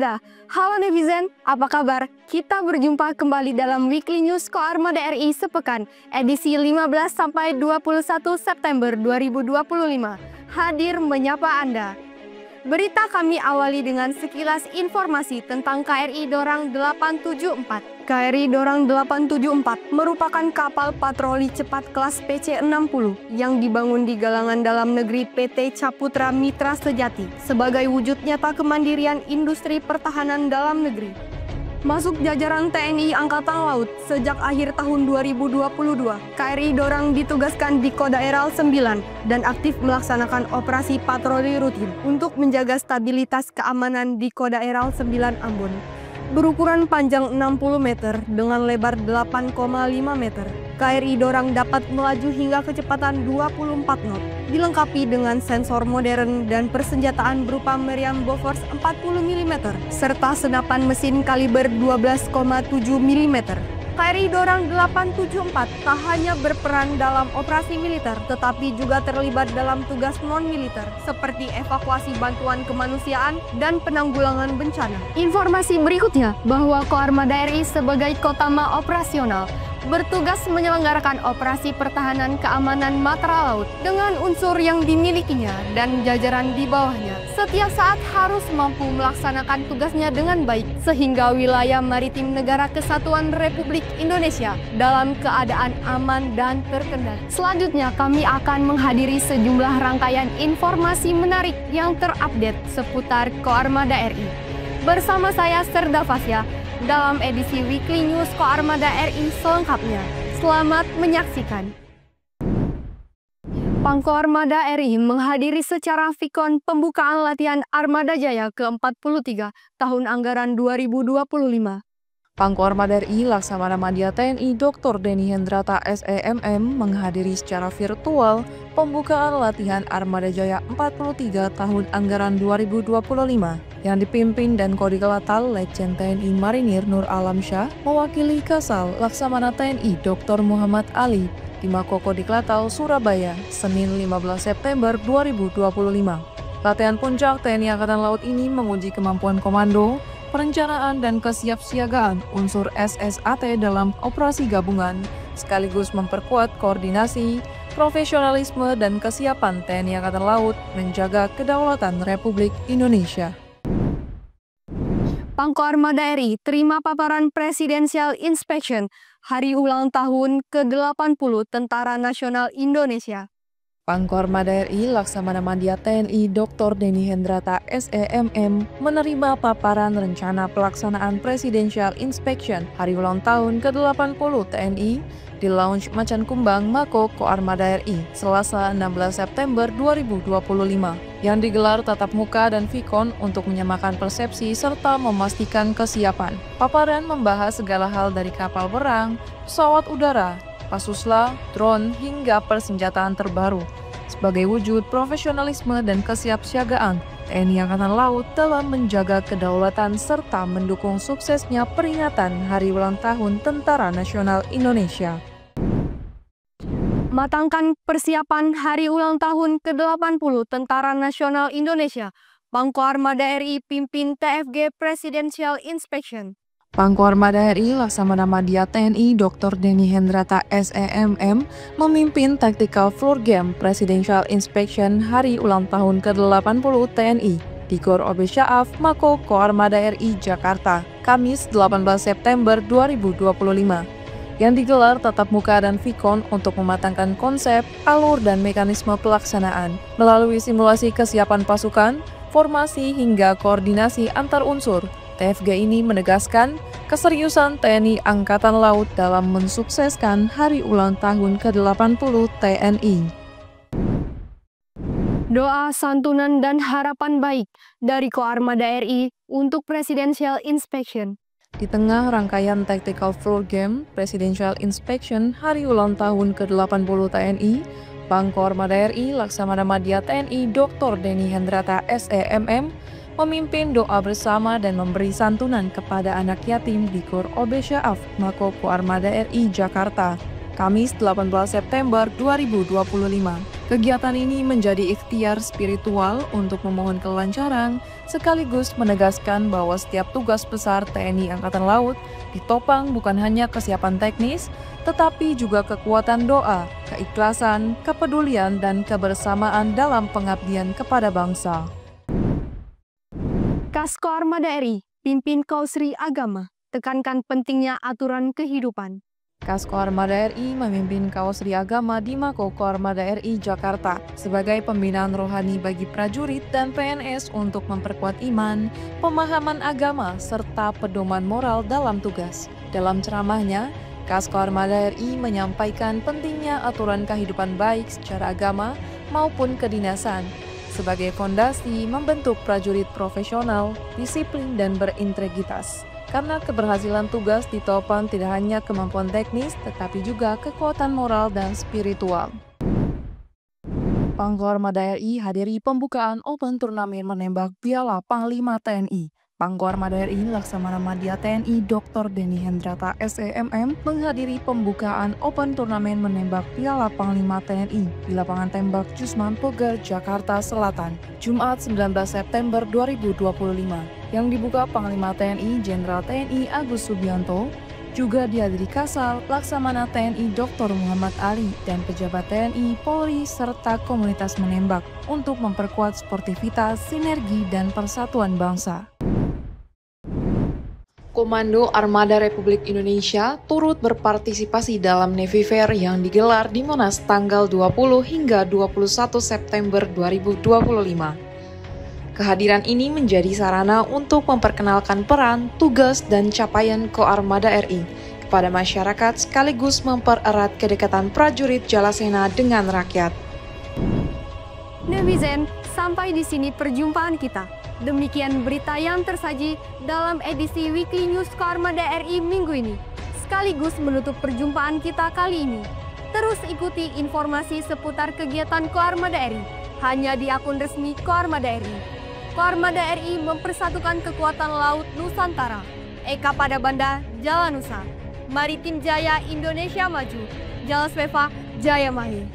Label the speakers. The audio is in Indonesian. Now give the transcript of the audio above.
Speaker 1: Armada. Halo netizen, apa kabar? Kita berjumpa kembali dalam Weekly News Koarmada RI sepekan, edisi 15 sampai 21 September 2025. Hadir menyapa Anda. Berita kami awali dengan sekilas informasi tentang KRI Dorang 874. KRI Dorang 874 merupakan kapal patroli cepat kelas PC-60 yang dibangun di galangan dalam negeri PT Caputra Mitra Sejati sebagai wujud nyata kemandirian industri pertahanan dalam negeri. Masuk jajaran TNI Angkatan Laut sejak akhir tahun 2022, KRI Dorang ditugaskan di Kodaeral 9 dan aktif melaksanakan operasi patroli rutin untuk menjaga stabilitas keamanan di Kodaeral 9 Ambon. Berukuran panjang 60 meter dengan lebar 8,5 meter, KRI Dorang dapat melaju hingga kecepatan 24 knot, dilengkapi dengan sensor modern dan persenjataan berupa meriam Bofors 40 mm, serta senapan mesin kaliber 12,7 mm. KRI Dorang 874 tak hanya berperan dalam operasi militer, tetapi juga terlibat dalam tugas non-militer seperti evakuasi bantuan kemanusiaan dan penanggulangan bencana. Informasi berikutnya bahwa Koarmada RI sebagai Kotama Operasional bertugas menyelenggarakan operasi pertahanan keamanan matra laut dengan unsur yang dimilikinya dan jajaran di bawahnya. Setiap saat harus mampu melaksanakan tugasnya dengan baik sehingga wilayah maritim Negara Kesatuan Republik Indonesia dalam keadaan aman dan terkendali. Selanjutnya kami akan menghadiri sejumlah rangkaian informasi menarik yang terupdate seputar Koarmada RI. Bersama saya Serda Fasya dalam edisi Weekly News Koarmada RI selengkapnya. Selamat menyaksikan. Pangkoarmada RI menghadiri secara vikon pembukaan latihan Armada Jaya ke-43 tahun anggaran 2025.
Speaker 2: Pangkoarmada RI Laksamana Madya TNI Dr. Denny Hendrata SEMM menghadiri secara virtual pembukaan latihan Armada Jaya 43 tahun anggaran 2025 yang dipimpin dan Kodikelatal Letjen TNI Marinir Nur Alamsyah mewakili Kasal Laksamana TNI Dr. Muhammad Ali di Mako Kodikelatal Surabaya, Senin 15 September 2025. Latihan puncak TNI Angkatan Laut ini menguji kemampuan komando, perencanaan dan kesiapsiagaan unsur SSAT dalam operasi gabungan, sekaligus memperkuat koordinasi, profesionalisme dan kesiapan TNI Angkatan Laut menjaga kedaulatan Republik Indonesia.
Speaker 1: Pangkoarmada RI terima paparan Presidential Inspection Hari Ulang Tahun ke-80 Tentara Nasional Indonesia.
Speaker 2: Pangkoarmada RI Laksamana Madya TNI Dr. Denny Hendrata SEMM menerima paparan rencana pelaksanaan Presidential Inspection Hari Ulang Tahun ke-80 TNI di Lounge Macan Kumbang Mako Koarmada RI Selasa 16 September 2025 yang digelar tatap muka dan vikon untuk menyamakan persepsi serta memastikan kesiapan. Paparan membahas segala hal dari kapal perang, pesawat udara, pasusla, drone, hingga persenjataan terbaru sebagai wujud profesionalisme dan kesiapsiagaan TNI Angkatan Laut dalam menjaga kedaulatan serta mendukung suksesnya peringatan Hari Ulang Tahun Tentara Nasional Indonesia.
Speaker 1: Matangkan persiapan Hari Ulang Tahun ke-80 Tentara Nasional Indonesia, Pangkoarmada RI pimpin TFG Presidential Inspection.
Speaker 2: Pangkoarmada RI Laksamana Madya TNI Dr. Denny Hendrata SEMM memimpin Tactical Floor Game Presidential Inspection Hari Ulang Tahun ke-80 TNI di Gor OB Syaaf, Mako Koarmada RI Jakarta, Kamis 18 September 2025. Yang digelar tatap muka dan vikon untuk mematangkan konsep, alur, dan mekanisme pelaksanaan melalui simulasi kesiapan pasukan, formasi, hingga koordinasi antar unsur. TFG ini menegaskan keseriusan TNI Angkatan Laut dalam mensukseskan Hari Ulang Tahun ke-80 TNI.
Speaker 1: Doa, santunan, dan harapan baik dari Koarmada RI untuk Presidential Inspection.
Speaker 2: Di tengah rangkaian Tactical Floor Game Presidential Inspection Hari Ulang Tahun ke-80 TNI, Pangkoarmada RI Laksamana Madya TNI Dr. Denny Hendrata SEMM memimpin doa bersama dan memberi santunan kepada anak yatim di Gor OB Syaaf, Mako Koarmada RI Jakarta, Kamis 18 September 2025. Kegiatan ini menjadi ikhtiar spiritual untuk memohon kelancaran, sekaligus menegaskan bahwa setiap tugas besar TNI Angkatan Laut ditopang bukan hanya kesiapan teknis, tetapi juga kekuatan doa, keikhlasan, kepedulian, dan kebersamaan dalam pengabdian kepada bangsa.
Speaker 1: Kasko Armada RI, pimpin Kausri Agama, tekankan pentingnya aturan kehidupan.
Speaker 2: Kasko Armada RI memimpin Kausri Agama di Mako Koarmada RI Jakarta sebagai pembinaan rohani bagi prajurit dan PNS untuk memperkuat iman, pemahaman agama, serta pedoman moral dalam tugas. Dalam ceramahnya, Kasko Armada RI menyampaikan pentingnya aturan kehidupan baik secara agama maupun kedinasan sebagai fondasi membentuk prajurit profesional, disiplin, dan berintegritas. Karena keberhasilan tugas ditopang tidak hanya kemampuan teknis, tetapi juga kekuatan moral dan spiritual. Pangkoarmada RI hadiri pembukaan Open Turnamen menembak Piala Panglima TNI. Pangkoarmada RI Laksamana Madya TNI Dr. Denny Hendrata SEMM menghadiri pembukaan Open Turnamen menembak Piala Panglima TNI di lapangan tembak Jusman Puger, Jakarta Selatan, Jumat 19 September 2025. Yang dibuka Panglima TNI Jenderal TNI Agus Subianto, juga dihadiri Kasal, Laksamana TNI Dr. Muhammad Ali, dan pejabat TNI, Polri, serta komunitas menembak untuk memperkuat sportivitas, sinergi, dan persatuan bangsa. Komando Armada Republik Indonesia turut berpartisipasi dalam Navy Fair yang digelar di Monas tanggal 20 hingga 21 September 2025. Kehadiran ini menjadi sarana untuk memperkenalkan peran, tugas, dan capaian Koarmada RI kepada masyarakat sekaligus mempererat kedekatan prajurit Jalasena dengan rakyat.
Speaker 1: Netizen, sampai di sini perjumpaan kita. Demikian berita yang tersaji dalam edisi Weekly News Koarmada RI minggu ini, sekaligus menutup perjumpaan kita kali ini. Terus ikuti informasi seputar kegiatan Koarmada RI hanya di akun resmi Koarmada RI. Koarmada RI mempersatukan kekuatan laut Nusantara. Eka pada Banda, Jala Nusa. Maritim Jaya Indonesia Maju. Jala Sveva, Jaya Mahir.